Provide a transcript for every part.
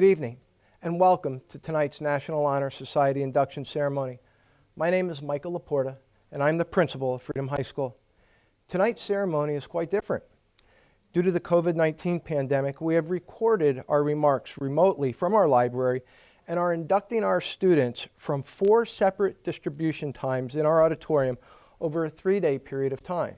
evening, and welcome to tonight's National Honor Society induction ceremony. My name is Michael Laporta, and I'm the principal of Freedom High School. Tonight's ceremony is quite different. Due to the COVID-19 pandemic, we have recorded our remarks remotely from our library and are inducting our students from 4 separate distribution times in our auditorium over a 3-day period of time.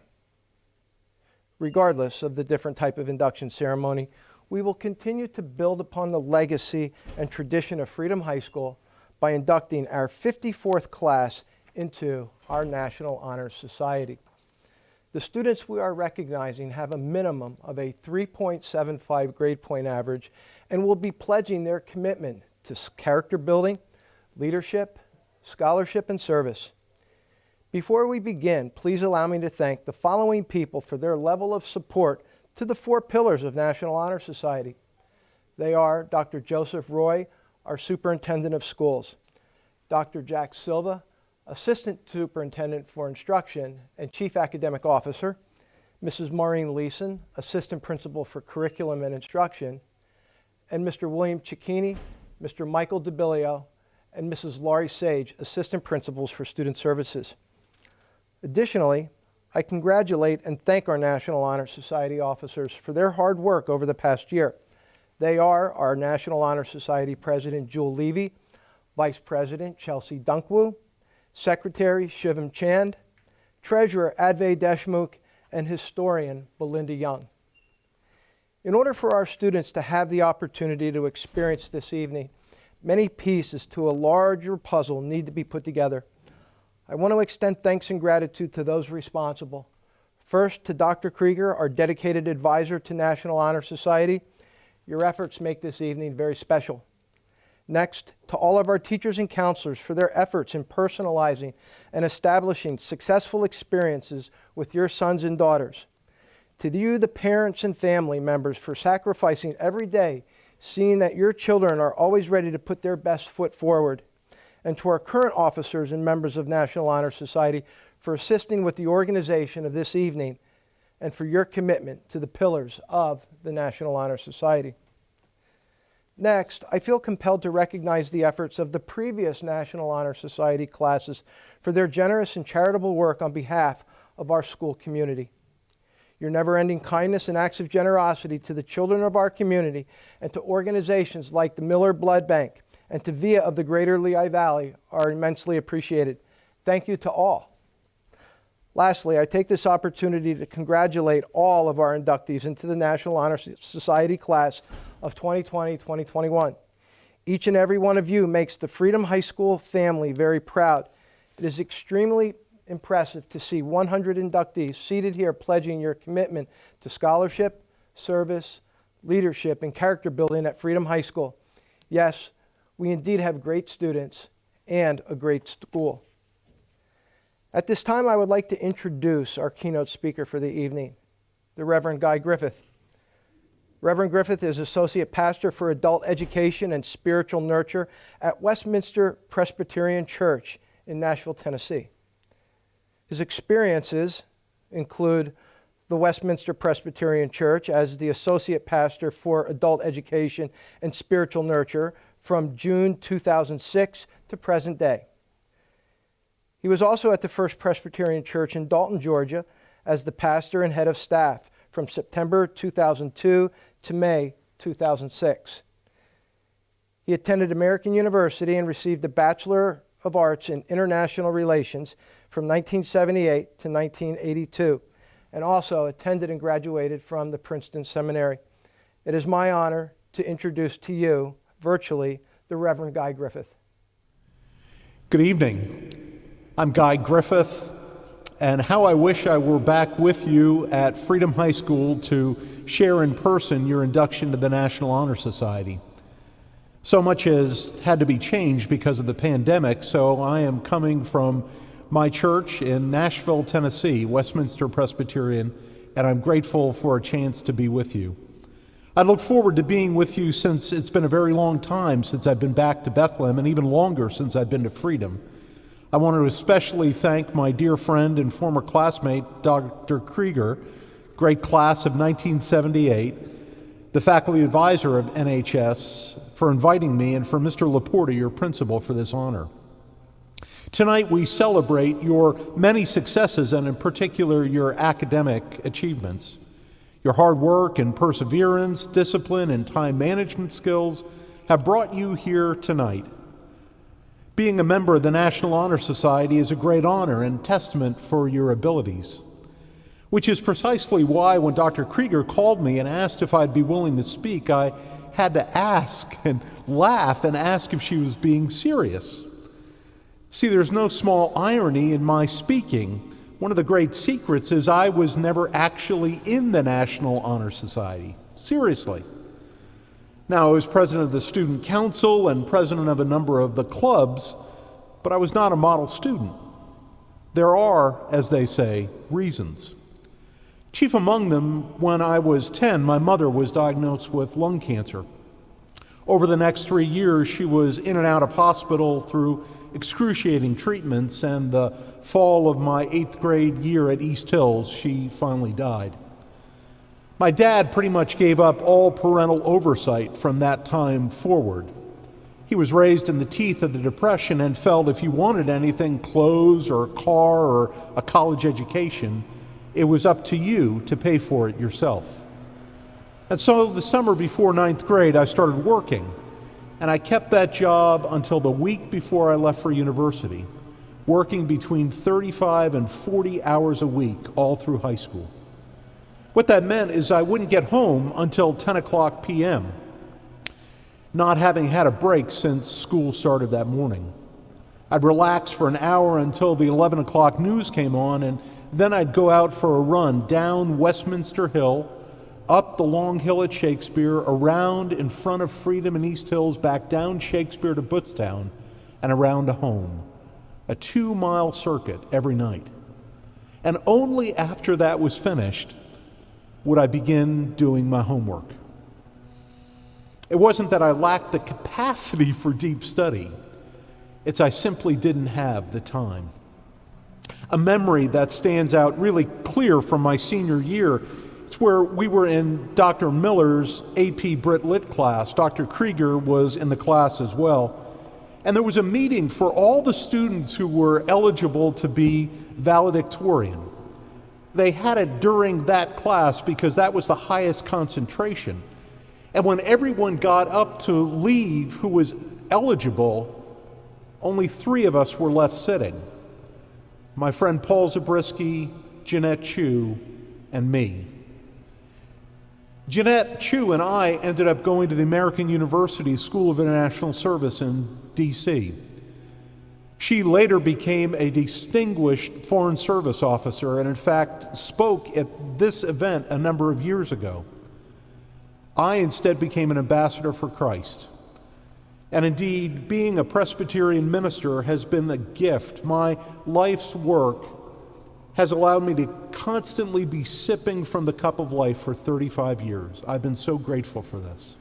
Regardless of the different type of induction ceremony, we will continue to build upon the legacy and tradition of Freedom High School by inducting our 54th class into our National Honor Society. The students we are recognizing have a minimum of a 3.75 grade point average and will be pledging their commitment to character building, leadership, scholarship, and service. Before we begin, please allow me to thank the following people for their level of support to the 4 pillars of National Honor Society. They are Dr. Joseph Roy, our Superintendent of Schools, Dr. Jack Silva, Assistant Superintendent for Instruction and Chief Academic Officer, Mrs. Maureen Leeson, Assistant Principal for Curriculum and Instruction, and Mr. William Cicchini, Mr. Michael DeBilio, and Mrs. Laurie Sage, Assistant Principals for Student Services. Additionally, I congratulate and thank our National Honor Society officers for their hard work over the past year. They are our National Honor Society President Jewel Levy, Vice President Chelsea Dunkwu, Secretary Shivam Chand, Treasurer Advay Deshmukh, and Historian Belinda Young. In order for our students to have the opportunity to experience this evening, many pieces to a larger puzzle need to be put together. I want to extend thanks and gratitude to those responsible. First, to Dr. Krieger, our dedicated advisor to National Honor Society. Your efforts make this evening very special. Next, to all of our teachers and counselors for their efforts in personalizing and establishing successful experiences with your sons and daughters. To you, the parents and family members, for sacrificing every day, seeing that your children are always ready to put their best foot forward. And to our current officers and members of National Honor Society for assisting with the organization of this evening and for your commitment to the pillars of the National Honor Society. Next, I feel compelled to recognize the efforts of the previous National Honor Society classes for their generous and charitable work on behalf of our school community. Your never-ending kindness and acts of generosity to the children of our community and to organizations like the Miller Blood Bank and to VIA of the Greater Lehigh Valley are immensely appreciated. Thank you to all. Lastly, I take this opportunity to congratulate all of our inductees into the National Honor Society class of 2020-2021. Each and every one of you makes the Freedom High School family very proud. It is extremely impressive to see 100 inductees seated here pledging your commitment to scholarship, service, leadership, and character building at Freedom High School. Yes, we indeed have great students and a great school. At this time, I would like to introduce our keynote speaker for the evening, the Reverend Guy Griffith. Reverend Griffith is Associate Pastor for Adult Education and Spiritual Nurture at Westminster Presbyterian Church in Nashville, Tennessee. His experiences include the Westminster Presbyterian Church as the Associate Pastor for Adult Education and Spiritual Nurture from June 2006 to present day. He was also at the First Presbyterian Church in Dalton, Georgia as the pastor and head of staff from September 2002 to May 2006. He attended American University and received a Bachelor of Arts in International Relations from 1978 to 1982, and also attended and graduated from the Princeton Seminary. It is my honor to introduce to you, virtually, the Reverend Guy Griffith. Good evening. I'm Guy Griffith, and how I wish I were back with you at Freedom High School to share in person your induction to the National Honor Society. So much has had to be changed because of the pandemic, so I am coming from my church in Nashville, Tennessee, Westminster Presbyterian, and I'm grateful for a chance to be with you. I look forward to being with you since it's been a very long time since I've been back to Bethlehem, and even longer since I've been to Freedom. I want to especially thank my dear friend and former classmate, Dr. Krieger, great class of 1978, the faculty advisor of NHS for inviting me, and for Mr. Laporta, your principal, for this honor. Tonight we celebrate your many successes, and in particular your academic achievements. Your hard work and perseverance, discipline, and time management skills have brought you here tonight. Being a member of the National Honor Society is a great honor and testament for your abilities, which is precisely why when Dr. Krieger called me and asked if I'd be willing to speak, I had to ask and laugh and ask if she was being serious. See, there's no small irony in my speaking. One of the great secrets is I was never actually in the National Honor Society. Seriously. Now, I was president of the Student Council and president of a number of the clubs, but I was not a model student. There are, as they say, reasons. Chief among them, when I was 10, my mother was diagnosed with lung cancer. Over the next 3 years, she was in and out of hospital through excruciating treatments, and the fall of my 8th grade year at East Hills, she finally died. My dad pretty much gave up all parental oversight from that time forward. He was raised in the teeth of the Depression and felt if you wanted anything, clothes or a car or a college education, it was up to you to pay for it yourself. And so the summer before 9th grade, I started working, and I kept that job until the week before I left for university, working between 35 and 40 hours a week all through high school. What that meant is I wouldn't get home until 10 o'clock p.m., not having had a break since school started that morning. I'd relax for an hour until the 11 o'clock news came on, and then I'd go out for a run down Westminster Hill, up the long hill at Shakespeare, around in front of Freedom in East Hills, back down Shakespeare to Buttstown, and around to home. A 2-mile circuit every night. And only after that was finished would I begin doing my homework. It wasn't that I lacked the capacity for deep study. It's I simply didn't have the time. A memory that stands out really clear from my senior year, it's where we were in Dr. Miller's AP Brit Lit class. Dr. Krieger was in the class as well. And there was a meeting for all the students who were eligible to be valedictorian. They had it during that class because that was the highest concentration. And when everyone got up to leave who was eligible, only 3 of us were left sitting. My friend Paul Zabriskie, Jeanette Chu, and me. Jeanette Chu and I ended up going to the American University School of International Service in D.C. She later became a distinguished Foreign Service officer and in fact spoke at this event a number of years ago. I instead became an ambassador for Christ. And indeed, being a Presbyterian minister has been a gift. My life's work has allowed me to constantly be sipping from the cup of life for 35 years. I've been so grateful for this.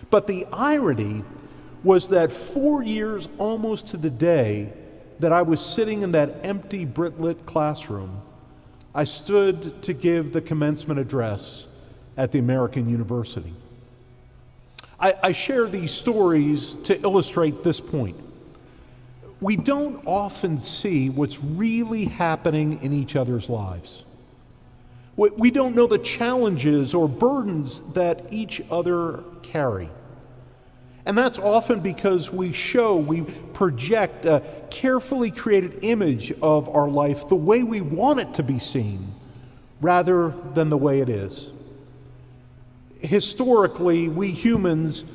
But the irony was that 4 years almost to the day that I was sitting in that empty Brit Lit classroom, I stood to give the commencement address at the American University. I share these stories to illustrate this point. We don't often see what's really happening in each other's lives. We don't know the challenges or burdens that each other carry. And that's often because we project a carefully created image of our life the way we want it to be seen, rather than the way it is. Historically, we humans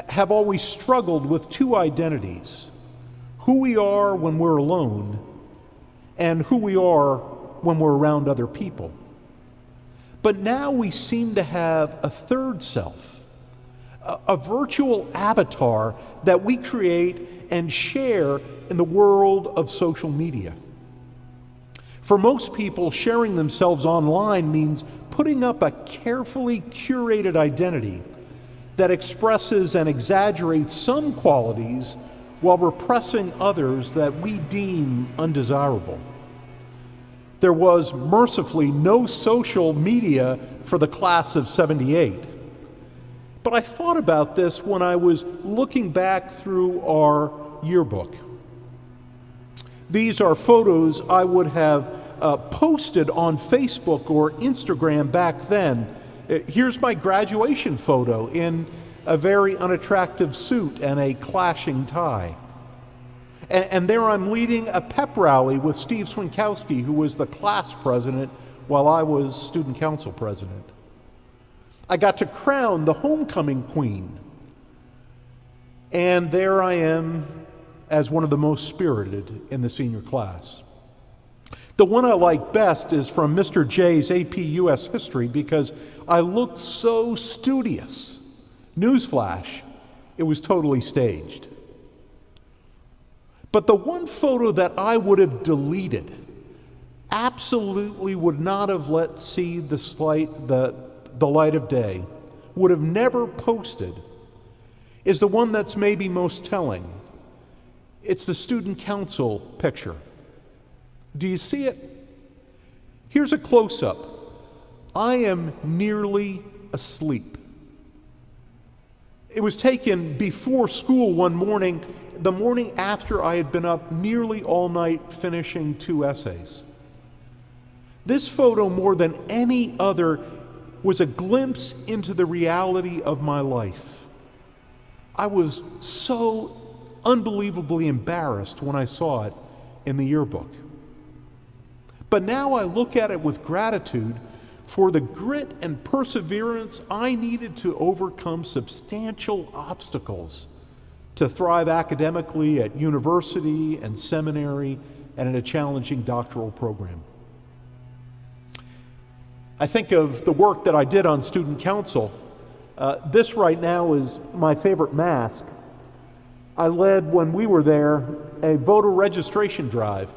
have always struggled with 2 identities: who we are when we're alone and who we are when we're around other people. But now we seem to have a third self, a virtual avatar that we create and share in the world of social media. For most people, sharing themselves online means putting up a carefully curated identity that expresses and exaggerates some qualities while repressing others that we deem undesirable. There was mercifully no social media for the class of '78. But I thought about this when I was looking back through our yearbook. These are photos I would have posted on Facebook or Instagram back then. Here's my graduation photo in a very unattractive suit and a clashing tie. And there I'm leading a pep rally with Steve Swinkowski, who was the class president while I was student council president. I got to crown the homecoming queen. And there I am as one of the most spirited in the senior class. The one I like best is from Mr. J's AP US History because I looked so studious. Newsflash, it was totally staged. But the one photo that I would have deleted, absolutely would not have let see the light of day, would have never posted, is the one that's maybe most telling. It's the student council picture. Do you see it? Here's a close-up. I am nearly asleep. It was taken before school one morning, the morning after I had been up nearly all night finishing 2 essays. This photo, more than any other, was a glimpse into the reality of my life. I was so unbelievably embarrassed when I saw it in the yearbook. But now I look at it with gratitude for the grit and perseverance I needed to overcome substantial obstacles to thrive academically at university and seminary and in a challenging doctoral program. I think of the work that I did on student council. This right now is my favorite mask. I led, when we were there, a voter registration drive,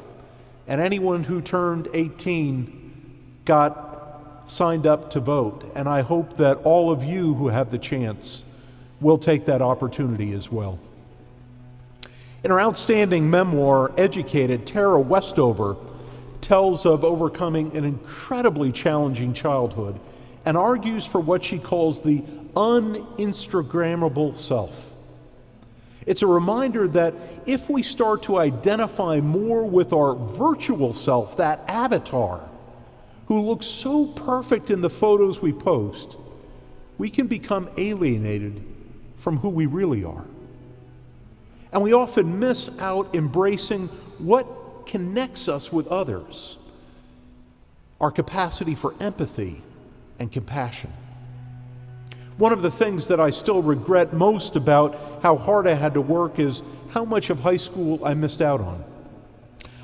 and anyone who turned 18 got signed up to vote. And I hope that all of you who have the chance will take that opportunity as well. In her outstanding memoir, Educated, Tara Westover tells of overcoming an incredibly challenging childhood and argues for what she calls the un-Instagrammable self. It's a reminder that if we start to identify more with our virtual self, that avatar, who looks so perfect in the photos we post, we can become alienated from who we really are. And we often miss out embracing what connects us with others, our capacity for empathy and compassion. One of the things that I still regret most about how hard I had to work is how much of high school I missed out on.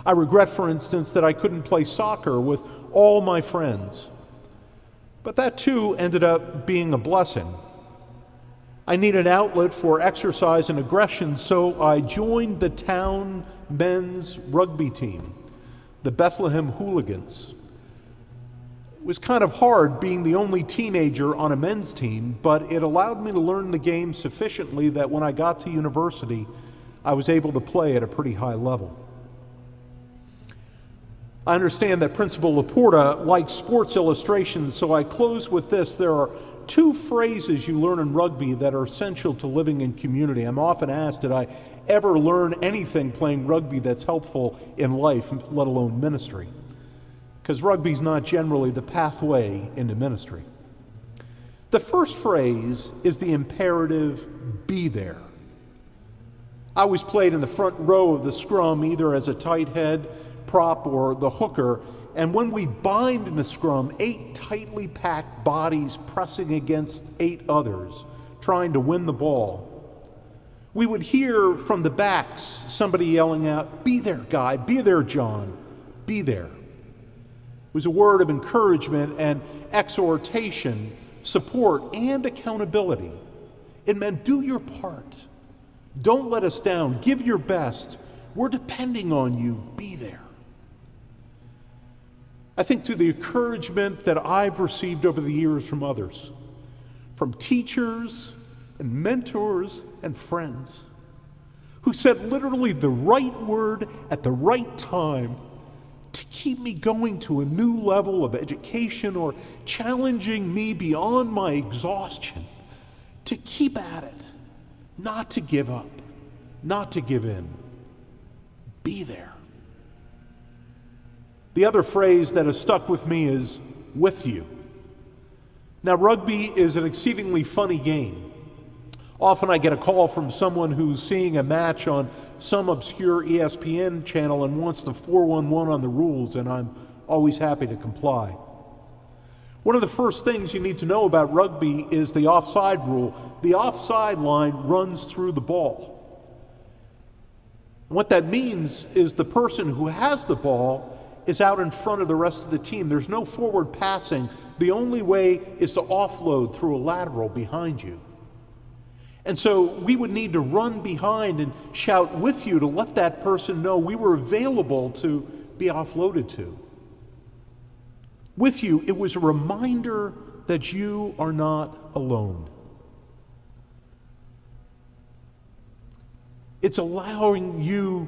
I regret, for instance, that I couldn't play soccer with all my friends. But that too ended up being a blessing. I needed an outlet for exercise and aggression, so I joined the town men's rugby team, the Bethlehem Hooligans. It was kind of hard being the only teenager on a men's team, but it allowed me to learn the game sufficiently that when I got to university, I was able to play at a pretty high level. I understand that Principal Laporta likes sports illustrations, so I close with this. There are 2 phrases you learn in rugby that are essential to living in community. I'm often asked, did I ever learn anything playing rugby that's helpful in life, let alone ministry? Because rugby's not generally the pathway into ministry. The first phrase is the imperative, be there. I always played in the front row of the scrum, either as a tight head, prop, or the hooker, and when we bind in a scrum, 8 tightly packed bodies pressing against 8 others, trying to win the ball, we would hear from the backs somebody yelling out, "Be there, Guy, be there, John, be there." It was a word of encouragement and exhortation, support, and accountability. It meant do your part. Don't let us down. Give your best. We're depending on you. Be there. I think to the encouragement that I've received over the years from others, from teachers and mentors and friends, who said literally the right word at the right time to keep me going to a new level of education or challenging me beyond my exhaustion to keep at it, not to give up, not to give in. Be there. The other phrase that has stuck with me is with you. Now, rugby is an exceedingly funny game. Often I get a call from someone who's seeing a match on some obscure ESPN channel and wants the 411 on the rules, and I'm always happy to comply. One of the first things you need to know about rugby is the offside rule. The offside line runs through the ball. And what that means is the person who has the ball is out in front of the rest of the team. There's no forward passing. The only way is to offload through a lateral behind you. And so we would need to run behind and shout with you to let that person know we were available to be offloaded to. With you, it was a reminder that you are not alone. It's allowing you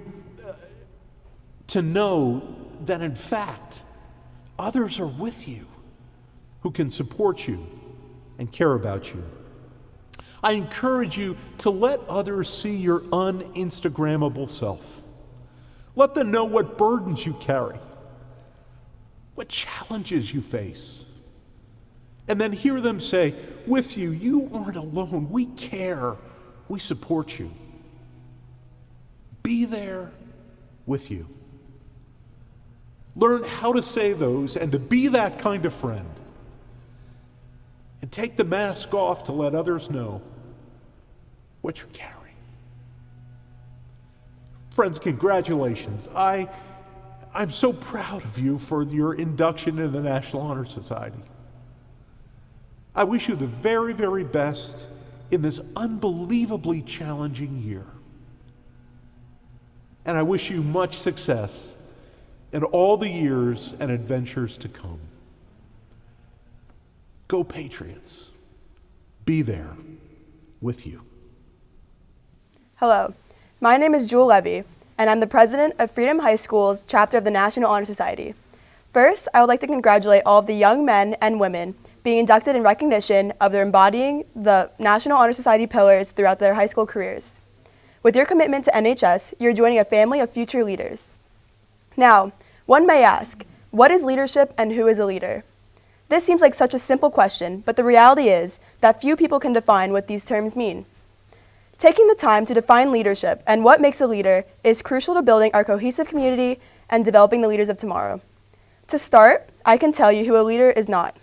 to know that in fact, others are with you who can support you and care about you. I encourage you to let others see your un-Instagrammable self. Let them know what burdens you carry, what challenges you face. And then hear them say, with you, you aren't alone. We care. We support you. Be there with you. Learn how to say those and to be that kind of friend. And take the mask off to let others know what you're carrying. Friends, congratulations. I'm so proud of you for your induction into the National Honor Society. I wish you the very, very best in this unbelievably challenging year. And I wish you much success in all the years and adventures to come. Go Patriots. Be there with you. Hello, my name is Jewel Levy, and I'm the president of Freedom High School's chapter of the National Honor Society. First, I would like to congratulate all of the young men and women being inducted in recognition of their embodying the National Honor Society pillars throughout their high school careers. With your commitment to NHS, you're joining a family of future leaders. Now, one may ask, what is leadership and who is a leader? This seems like such a simple question, but the reality is that few people can define what these terms mean. Taking the time to define leadership and what makes a leader is crucial to building our cohesive community and developing the leaders of tomorrow. To start, I can tell you who a leader is not.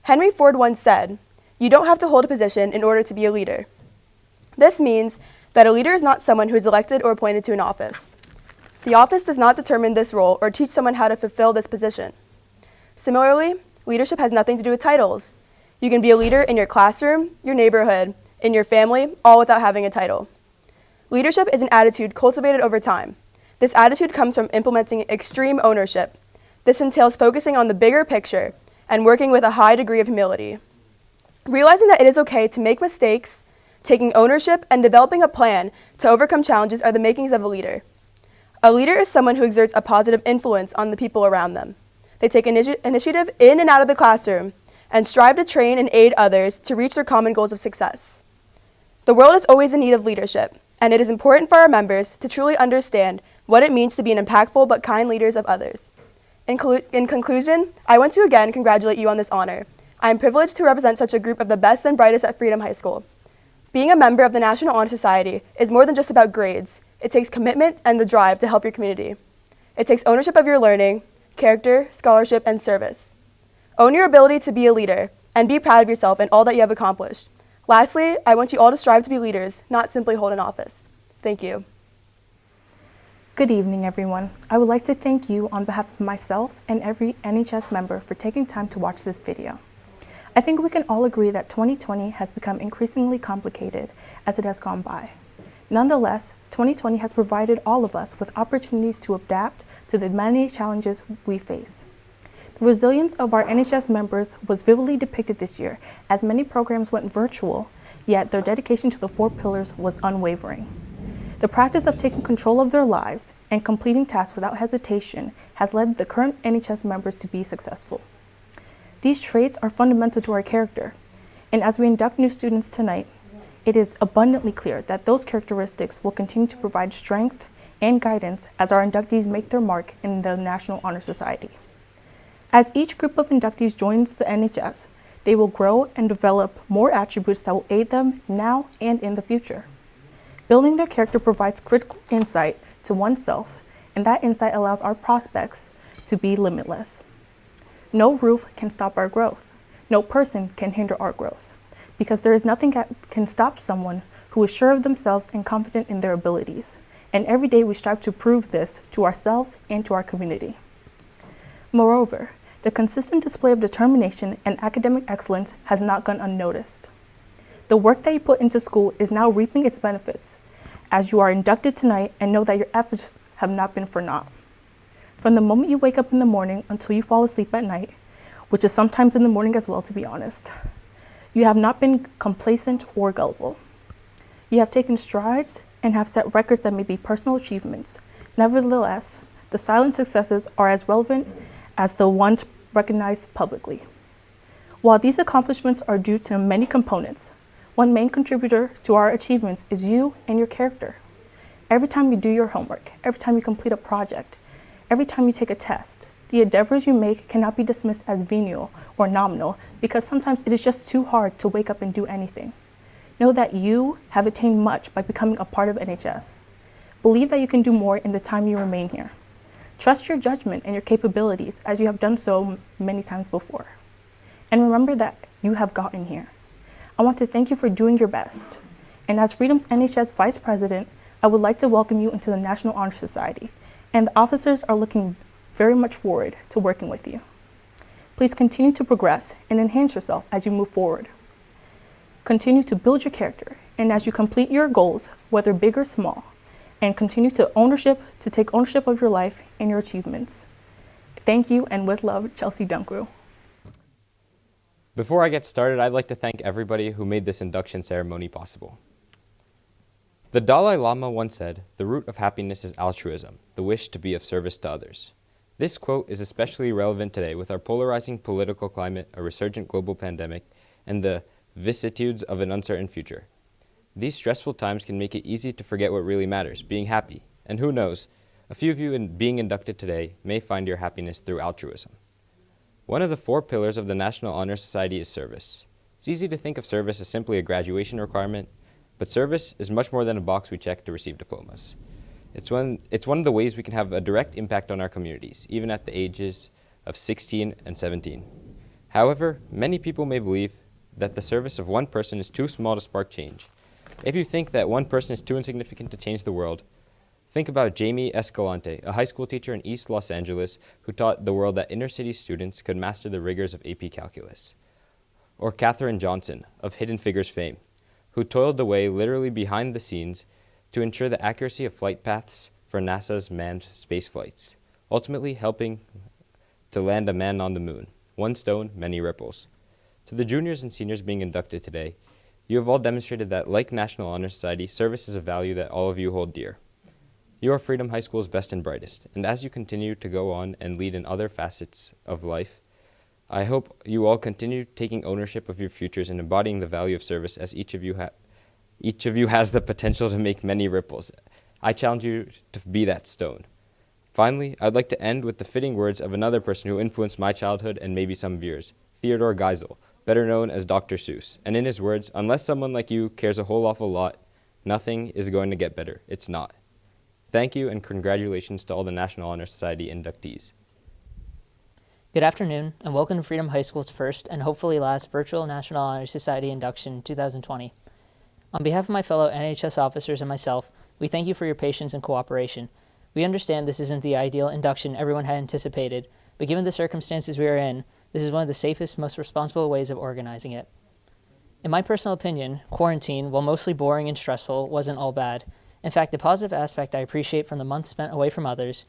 Henry Ford once said, "You don't have to hold a position in order to be a leader." This means that a leader is not someone who is elected or appointed to an office. The office does not determine this role or teach someone how to fulfill this position. Similarly, leadership has nothing to do with titles. You can be a leader in your classroom, your neighborhood, in your family, all without having a title. Leadership is an attitude cultivated over time. This attitude comes from implementing extreme ownership. This entails focusing on the bigger picture and working with a high degree of humility. Realizing that it is okay to make mistakes, taking ownership, and developing a plan to overcome challenges are the makings of a leader. A leader is someone who exerts a positive influence on the people around them. They take initiative in and out of the classroom and strive to train and aid others to reach their common goals of success. The world is always in need of leadership, and it is important for our members to truly understand what it means to be an impactful but kind leaders of others. In conclusion, I want to again congratulate you on this honor. I am privileged to represent such a group of the best and brightest at Freedom High School. Being a member of the National Honor Society is more than just about grades. It takes commitment and the drive to help your community. It takes ownership of your learning, character, scholarship, and service. Own your ability to be a leader and be proud of yourself and all that you have accomplished. Lastly, I want you all to strive to be leaders, not simply hold an office. Thank you. Good evening, everyone. I would like to thank you on behalf of myself and every NHS member for taking time to watch this video. I think we can all agree that 2020 has become increasingly complicated as it has gone by. Nonetheless, 2020 has provided all of us with opportunities to adapt to the many challenges we face. The resilience of our NHS members was vividly depicted this year as many programs went virtual, yet their dedication to the 4 pillars was unwavering. The practice of taking control of their lives and completing tasks without hesitation has led the current NHS members to be successful. These traits are fundamental to our character, and as we induct new students tonight, It is abundantly clear that those characteristics will continue to provide strength and guidance as our inductees make their mark in the National Honor Society. As each group of inductees joins the NHS, they will grow and develop more attributes that will aid them now and in the future. Building their character provides critical insight to oneself, and that insight allows our prospects to be limitless. No roof can stop our growth. No person can hinder our growth, because there is nothing that can stop someone who is sure of themselves and confident in their abilities. And every day we strive to prove this to ourselves and to our community. Moreover, the consistent display of determination and academic excellence has not gone unnoticed. The work that you put into school is now reaping its benefits, as you are inducted tonight and know that your efforts have not been for naught. From the moment you wake up in the morning until you fall asleep at night, which is sometimes in the morning as well, to be honest, you have not been complacent or gullible. You have taken strides and have set records that may be personal achievements. Nevertheless, the silent successes are as relevant as the ones recognized publicly. While these accomplishments are due to many components, one main contributor to our achievements is you and your character. Every time you do your homework, every time you complete a project, every time you take a test, the endeavors you make cannot be dismissed as venial or nominal, because sometimes it is just too hard to wake up and do anything. Know that you have attained much by becoming a part of NHS. Believe that you can do more in the time you remain here. Trust your judgment and your capabilities, as you have done so many times before. And remember that you have gotten here. I want to thank you for doing your best. And as Freedom's NHS Vice President, I would like to welcome you into the National Honor Society, and the officers are looking very much forward to working with you. Please continue to progress and enhance yourself as you move forward. Continue to build your character, and as you complete your goals, whether big or small, and continue to take ownership of your life and your achievements. Thank you, and with love, Chelsea Dunkrew. Before I get started, I'd like to thank everybody who made this induction ceremony possible. The Dalai Lama once said, "The root of happiness is altruism, the wish to be of service to others." This quote is especially relevant today with our polarizing political climate, a resurgent global pandemic, and the vicissitudes of an uncertain future. These stressful times can make it easy to forget what really matters, being happy. And who knows, a few of you being inducted today may find your happiness through altruism. One of the 4 pillars of the National Honor Society is service. It's easy to think of service as simply a graduation requirement, but service is much more than a box we check to receive diplomas. It's one of the ways we can have a direct impact on our communities, even at the ages of 16 and 17. However, many people may believe that the service of one person is too small to spark change. If you think that one person is too insignificant to change the world, think about Jamie Escalante, a high school teacher in East Los Angeles who taught the world that inner city students could master the rigors of AP calculus. Or Katherine Johnson, of Hidden Figures fame, who toiled away literally behind the scenes to ensure the accuracy of flight paths for NASA's manned space flights, ultimately helping to land a man on the moon. One stone, many ripples. To the juniors and seniors being inducted today, you have all demonstrated that, like National Honor Society, service is a value that all of you hold dear. You are Freedom High School's best and brightest, and as you continue to go on and lead in other facets of life, I hope you all continue taking ownership of your futures and embodying the value of service, as each of you has the potential to make many ripples. I challenge you to be that stone. Finally, I'd like to end with the fitting words of another person who influenced my childhood and maybe some of yours, Theodore Geisel, better known as Dr. Seuss. And in his words, unless someone like you cares a whole awful lot, nothing is going to get better. It's not. Thank you, and congratulations to all the National Honor Society inductees. Good afternoon, and welcome to Freedom High School's first and hopefully last virtual National Honor Society induction 2020. On behalf of my fellow NHS officers and myself, we thank you for your patience and cooperation. We understand this isn't the ideal induction everyone had anticipated, but given the circumstances we are in, this is one of the safest, most responsible ways of organizing it. In my personal opinion, quarantine, while mostly boring and stressful, wasn't all bad. In fact, the positive aspect I appreciate from the month spent away from others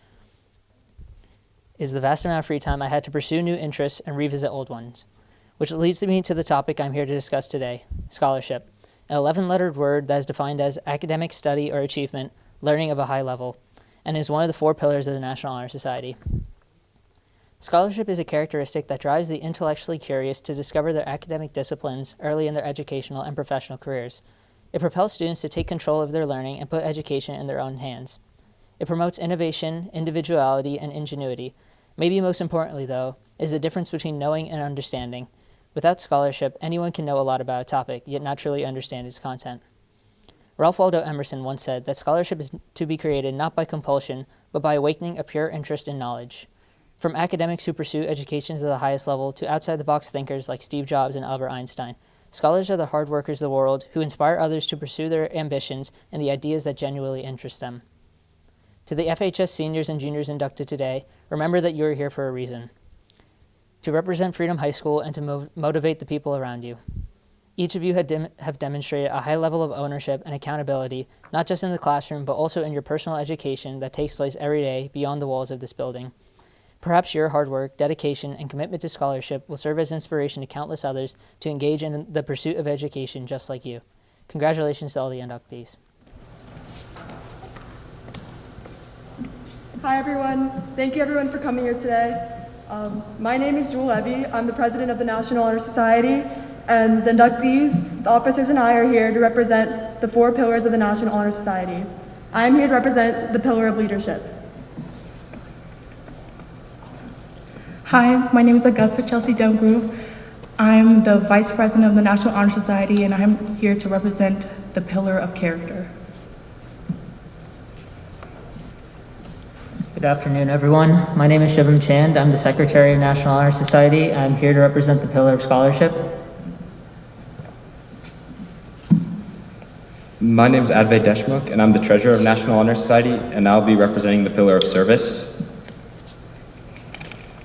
is the vast amount of free time I had to pursue new interests and revisit old ones. Which leads me to the topic I'm here to discuss today, scholarship, an 11-lettered word that is defined as academic study or achievement, learning of a high level, and is one of the 4 pillars of the National Honor Society. Scholarship is a characteristic that drives the intellectually curious to discover their academic disciplines early in their educational and professional careers. It propels students to take control of their learning and put education in their own hands. It promotes innovation, individuality, and ingenuity. Maybe most importantly, though, is the difference between knowing and understanding. Without scholarship, anyone can know a lot about a topic, yet not truly understand its content. Ralph Waldo Emerson once said that scholarship is to be created not by compulsion, but by awakening a pure interest in knowledge. From academics who pursue education to the highest level to outside-the-box thinkers like Steve Jobs and Albert Einstein, scholars are the hard workers of the world who inspire others to pursue their ambitions and the ideas that genuinely interest them. To the FHS seniors and juniors inducted today, remember that you are here for a reason. To represent Freedom High School and to motivate the people around you. Each of you have demonstrated a high level of ownership and accountability, not just in the classroom, but also in your personal education that takes place every day beyond the walls of this building. Perhaps your hard work, dedication, and commitment to scholarship will serve as inspiration to countless others to engage in the pursuit of education just like you. Congratulations to all the inductees. Hi everyone, thank you everyone for coming here today. My name is Jewel Levy. I'm the president of the National Honor Society, and the inductees, the officers, and I are here to represent the 4 pillars of the National Honor Society. I am here to represent the pillar of leadership. Hi, my name is Augusta Chelsea Dumgrew. I'm the vice president of the National Honor Society, and I'm here to represent the pillar of character. Good afternoon, everyone. My name is Shubham Chand. I'm the Secretary of National Honor Society. I'm here to represent the Pillar of Scholarship. My name is Advay Deshmukh, and I'm the Treasurer of National Honor Society, and I'll be representing the Pillar of Service.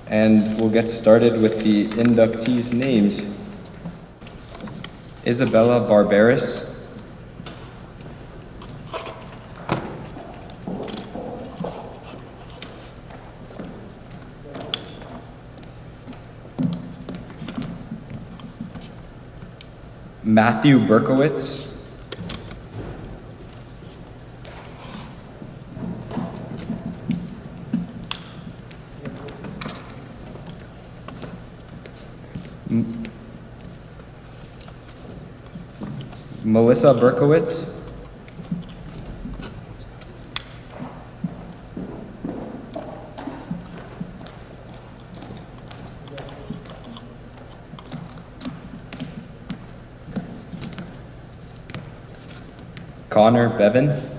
And we'll get started with the inductees' names. Isabella Barberis. Matthew Berkowitz. Melissa Berkowitz. Connor Bevan.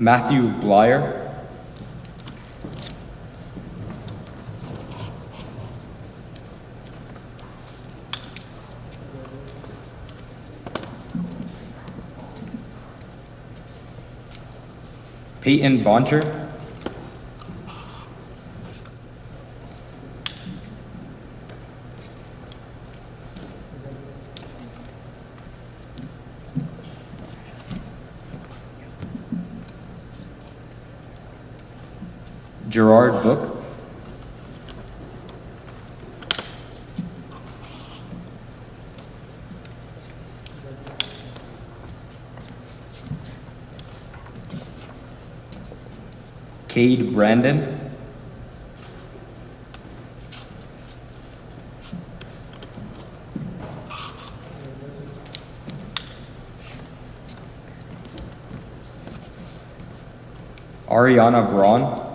Matthew Blyer. Peyton Boncher. Gerard Book. Cade Brandon. Ariana Braun.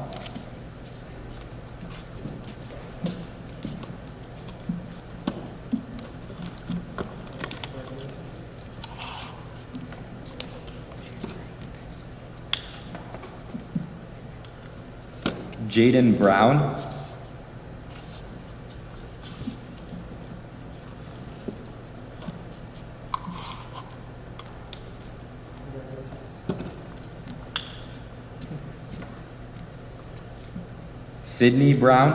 Jaden Brown. Sydney Brown.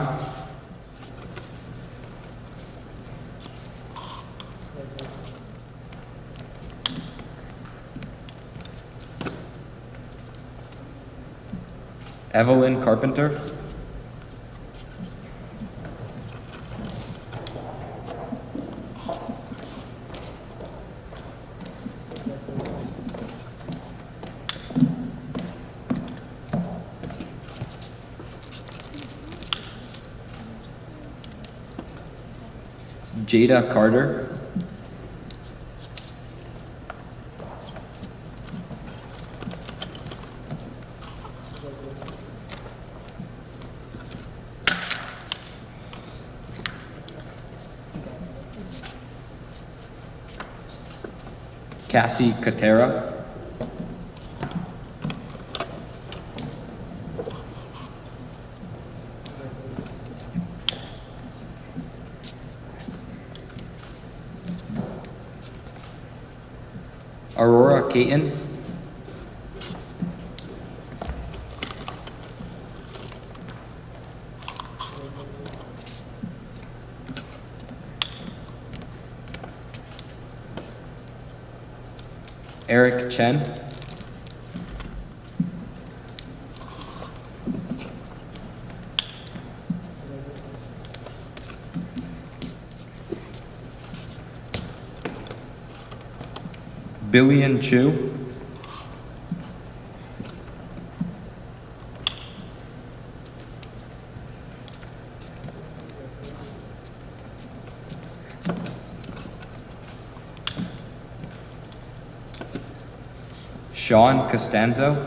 Evelyn Carpenter. Jada Carter. Cassie Katera. Aurora Caton. Eric Chen. Billion Chu. Sean Costanzo.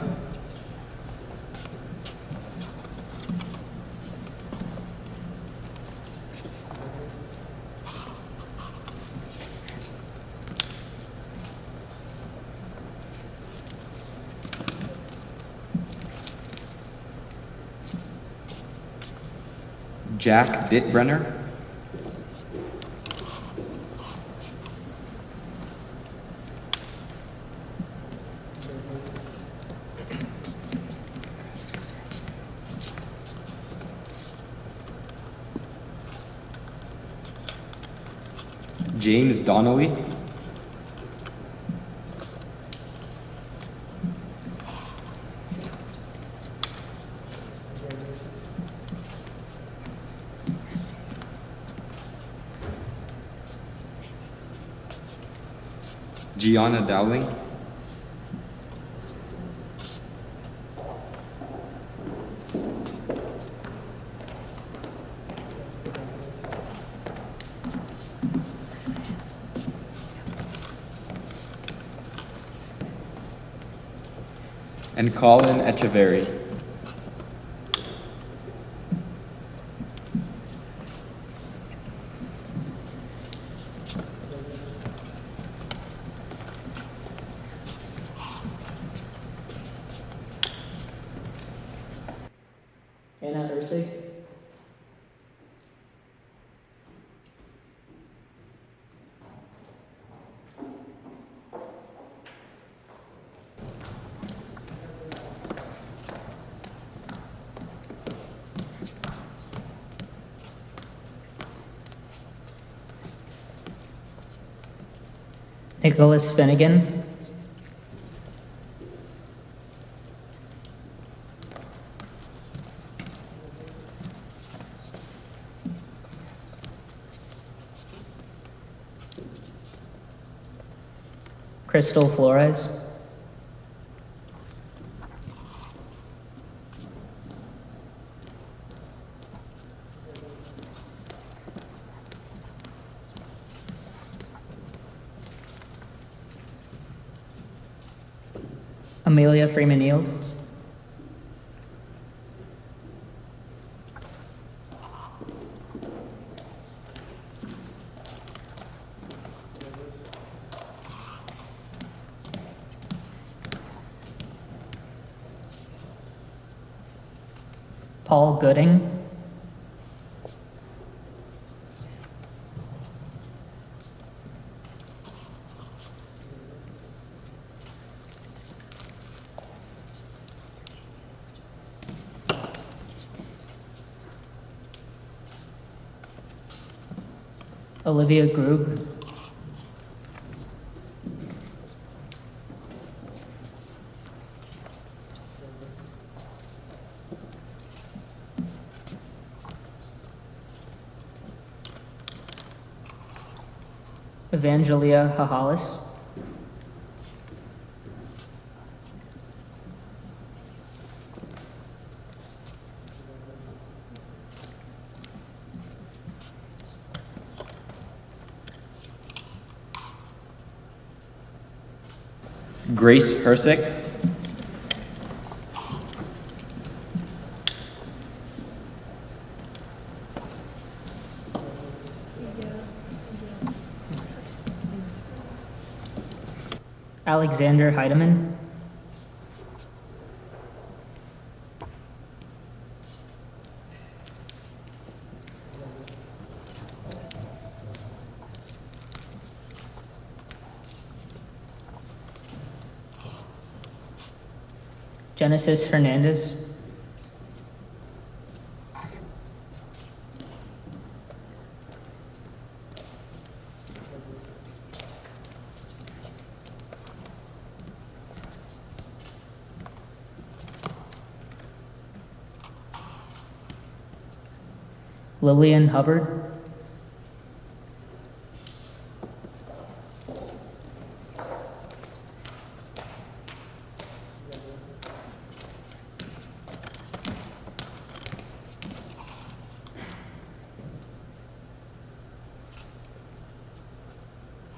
Jack Dittbrenner. James Donnelly. Gianna Dowling. And Colin Echeverry. Anna Ursig. Nicholas Finnegan. Crystal Flores. Amelia Freeman Yield. Paul Gooding. Olivia Grube. Evangelia Hahalis. Grace Hersick. Alexander Heidemann. Genesis Hernandez. Lillian Hubbard.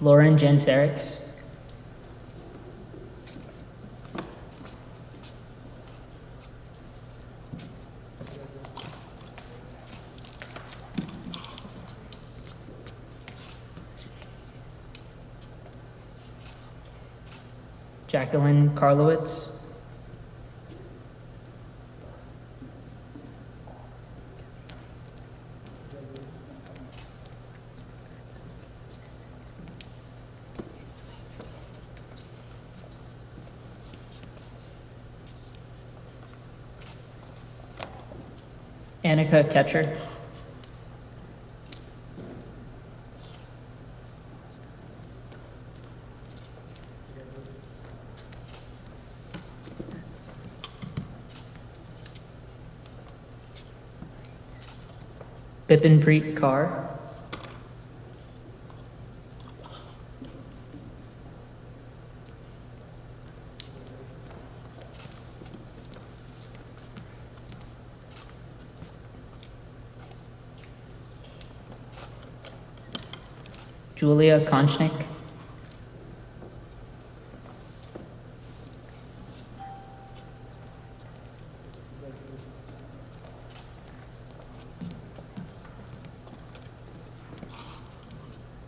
Lauren Jenseriks. Jacqueline Karlowitz. Annika Ketcher. Bipinpreet Kaur. Julia Konchnik.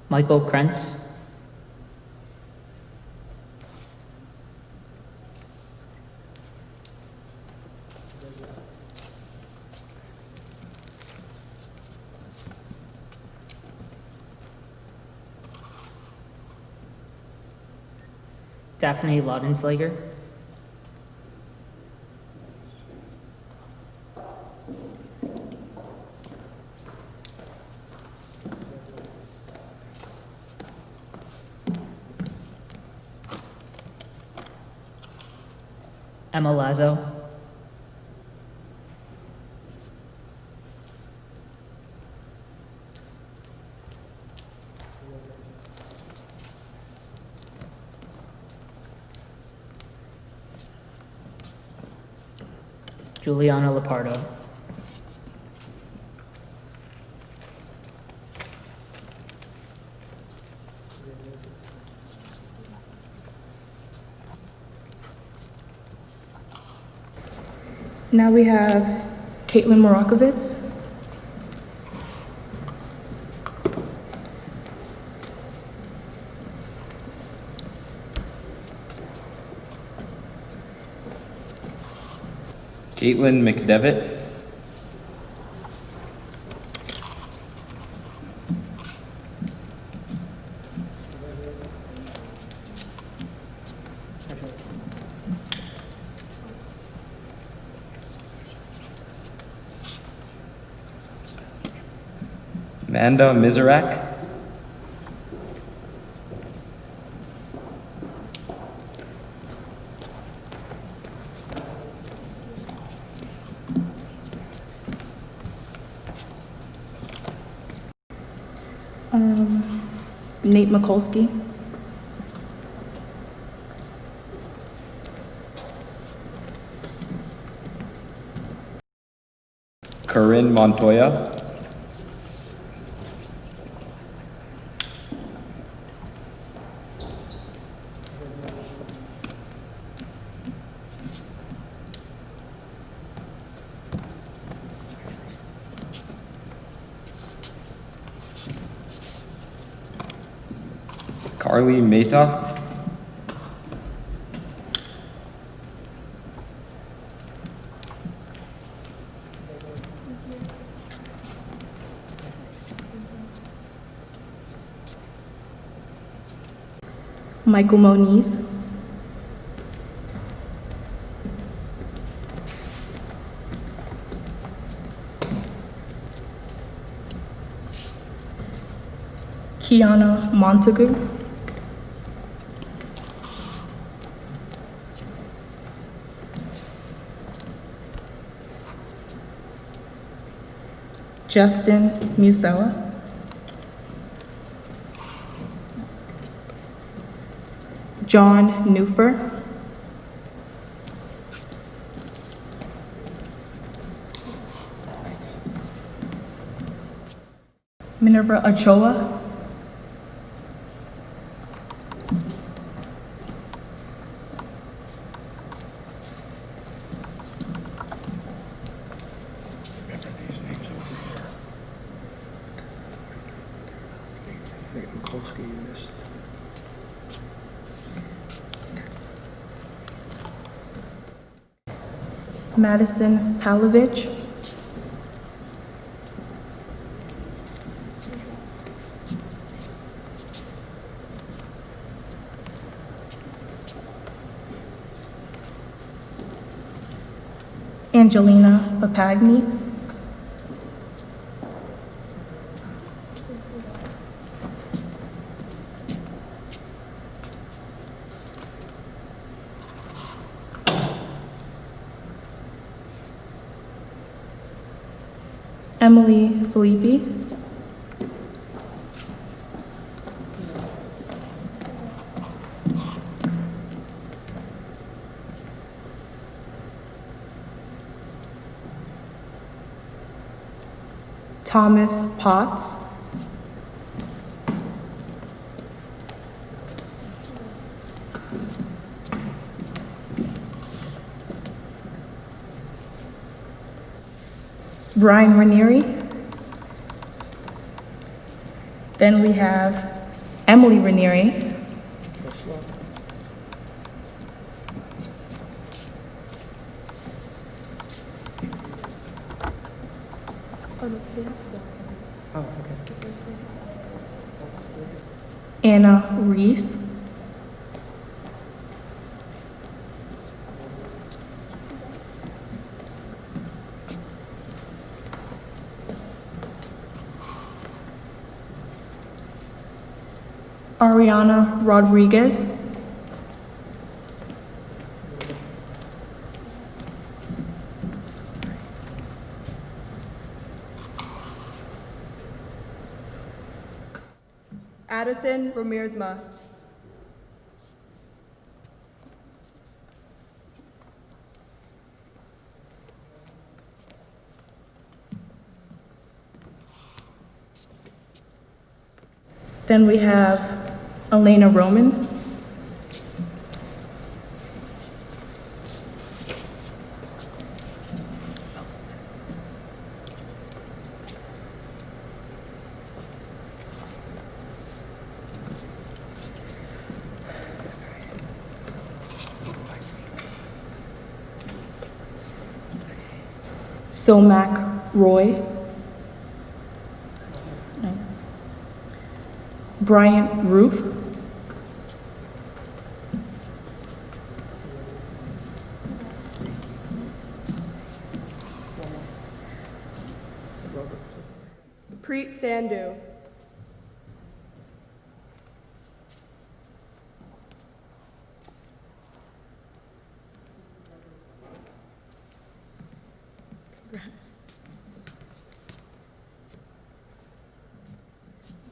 Michael Krentz. Daphne Laudenslager. Emma Lazo. Juliana Lapardo. Now we have Caitlin Morakovitz. Caitlin McDevitt. Amanda Miserak. Nate Mikulski. Corinne Montoya. Carly Mehta. Michael Moniz. Kiana Montagu. Justin Musella. John Newfer. Minerva Ochoa. Madison Palovich. Angelina Papagni. Emily Filippi. Thomas Potts. Brian Ranieri. Then we have Emily Ranieri. Anna Reese. Ariana Rodriguez. Addison Ramirezma. Then we have Elena Roman. Somac Roy. Bryant Roof. Preet Sandhu.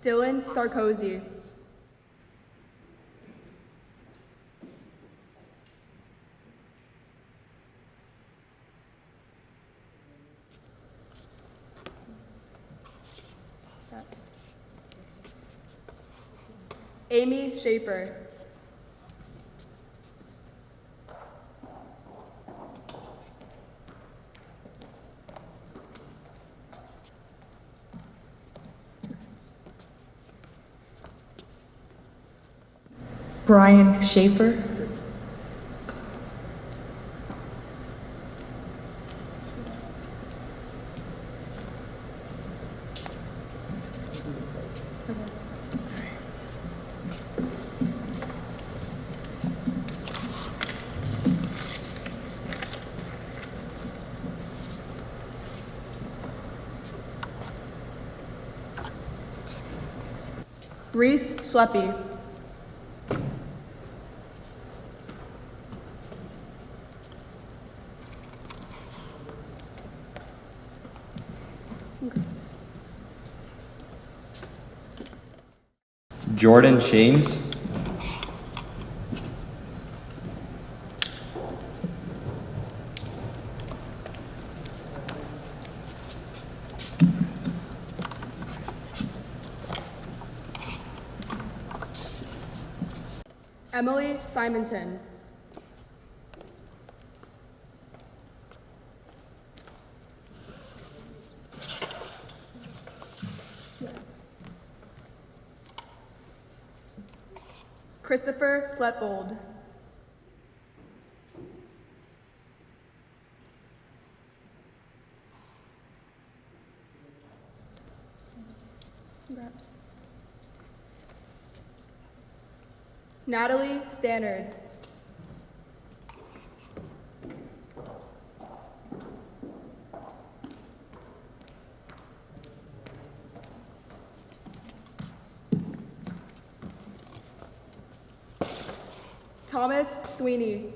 Dylan Sarkozy. Amy Schaefer. Brian Schaefer. Reese Schleppy. Jordan Shames. Emily Simonton. Christopher Sletfold. Congrats. Natalie Stannard. Thomas Sweeney.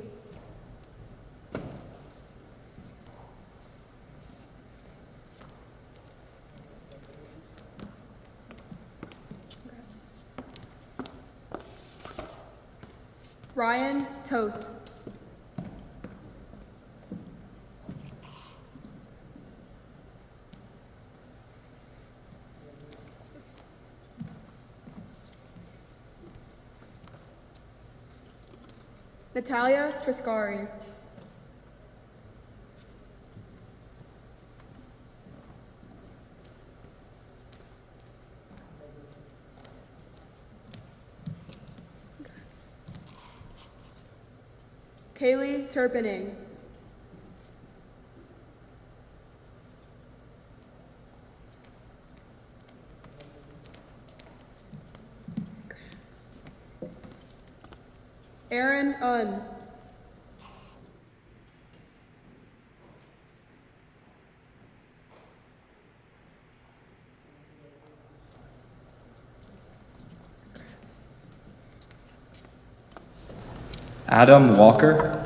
Ryan Toth. Natalia Triscari. Kaylee Turpinning. Aaron Unn. Adam Walker.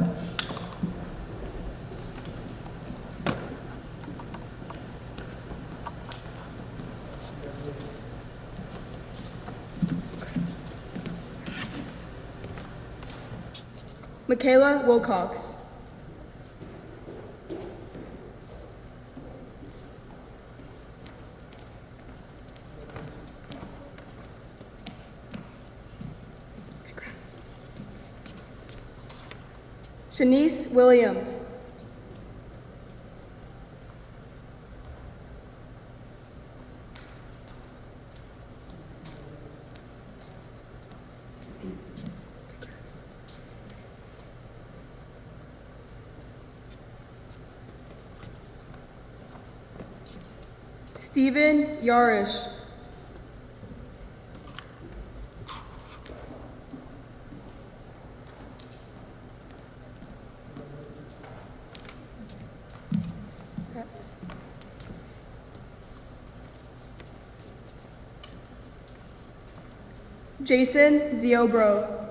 Michaela Wilcox. Shanice Williams. Stephen Yarish. Jason Ziobro.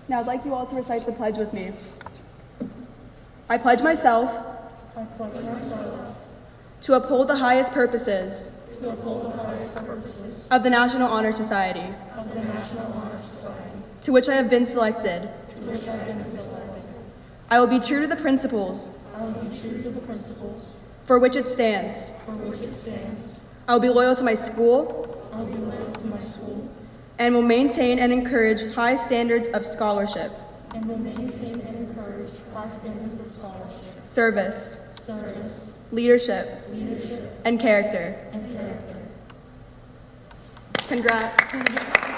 Now I'd like you all to recite the pledge with me. I pledge myself to uphold the highest purposes of the National Honor Society, to which I have been selected. I will be true to the principles for which it stands. I will be loyal to my school and will maintain and encourage high standards of scholarship, service, leadership, and character. Congrats.